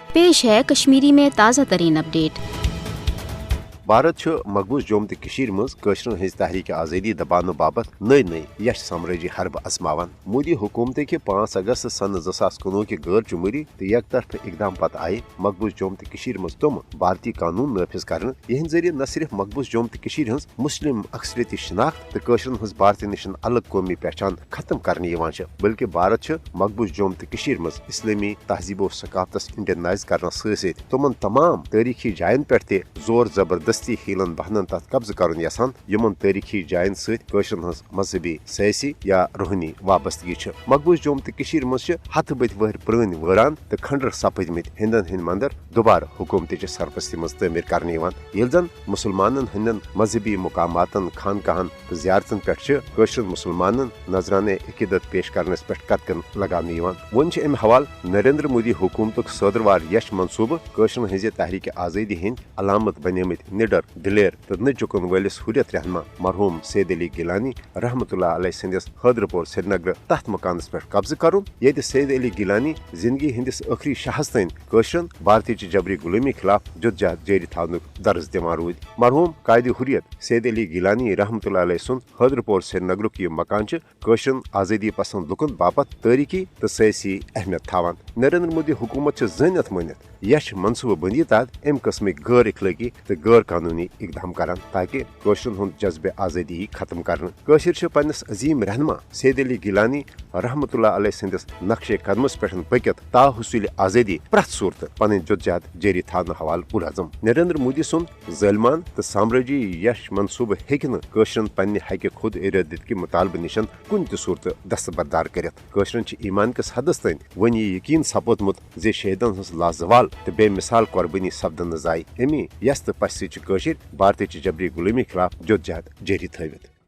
पेश है कश्मीरी में ताज़ा तरीन अपडेट। भारत मकबूज जोम तो मज कशरन हज तहरीक आज़ादी दबानो बाबत नई नई यश साम्राजी हरब आजमावान। मोदी हुकूमत के 5 अगस्त सन 2019 के गैर जमहूरी तो एक तरफ इकदाम पत आए मकबूज जोम तो मज तम भारतीय कानून नाफिज कर जरिए न सिर्फ मकबूज जोम तो हज मुस्लिम अक्सरियती शनाख्त तो कशरन हज भारत निशन अलग कौमी पहचान खत्म करने बल्कि भारत मकबूज जोम तो मज इस्लामी तहजीब व सकाफत इंडियनाइज करना सत तमन तमाम तारीखी जायन पे जोर जबरदस्त हीलन बहनन तथ कब्ज कर यसान यमन तारीखी जायन सशरन हज मजहबी सियासी या रूहानी वाबस्तगी। मकबूज जोम तो मज हथ बद वहर पुरान वरान तो खंडर सपदमत हिंदन हंद मंदिर दोबारा हुकूमत सरपरस्ती मज तमीर करने जन मुसलमानन हंदन मजहबी मुकामातन खानकाहन तो जियारतन पे मुसलमानन नजराने अकीदत पेश करनस पे कतकन लगाने वन अम हवाल नरेंद्र मोदी हुकूमत सदरवार यश मनसूबह कशरन हज तहरीक आज़ादी हंद अलामत बनेमत निडर दिलेर तो न चुकन वलिस हुरियत रहनमा मरहूम सैयद अली गिलानी रहमतुल्लाह अलैह संदिस हदरपोर श्रीनगर तथ मकानस पे कब्ज कर ये सैयद अली गिलानी जिंदगी हंदिस आखिरी शहस तन कशरन भारतीय जबरी गुलामी खिलाफ जुदजहद जारी थानुक दर्ज दिवान रूद। मरहूम कायद हुरियत सैयद अली गिलानी रहमतुल्लाह अलैह सुन हदरपोर श्रीनगरुक यह मकान कशरन आज़ादी पसंद लुकन बापत तारीखी तो सियासी अहमियत थावान। नरेंद्र मोदी हुकूमत जनित मनित यश मनसूबह बंदी तहत अम कस्मिक गैर इखलाकी तो गैर कानूनी इकदाम करान ताकि कशरन हुंद जज्बे आज़ादी खत्म कर पन्नस अजीम रहनमा सैयद अली गिलानी रहमतुल्लाह अलैह संदिस नक्शे कदमस पे पकित ताहुसूल आज़ादी प्रथ सूरत पन जुदजहद जारी थान हवाल पुरज़म। नरेंद्र मोदी सुन ज़ालिमान तो साम्राजी यश मनसूबह हेकन कशरन पन्ने हक खुद इरादत के मुतालबे निशन कुन त सूरत दस्तबरदार कर कशरन ईमान किस हदस तन वन यह यकीन सपोदमुत जे शहीदन हंस लाजवाल तो बेमिसाल कुर्बानी सपदन जाय अमी यस तो पस भारतीय जबरी गुलामी खिलाफ जुदजहद जारी थवित।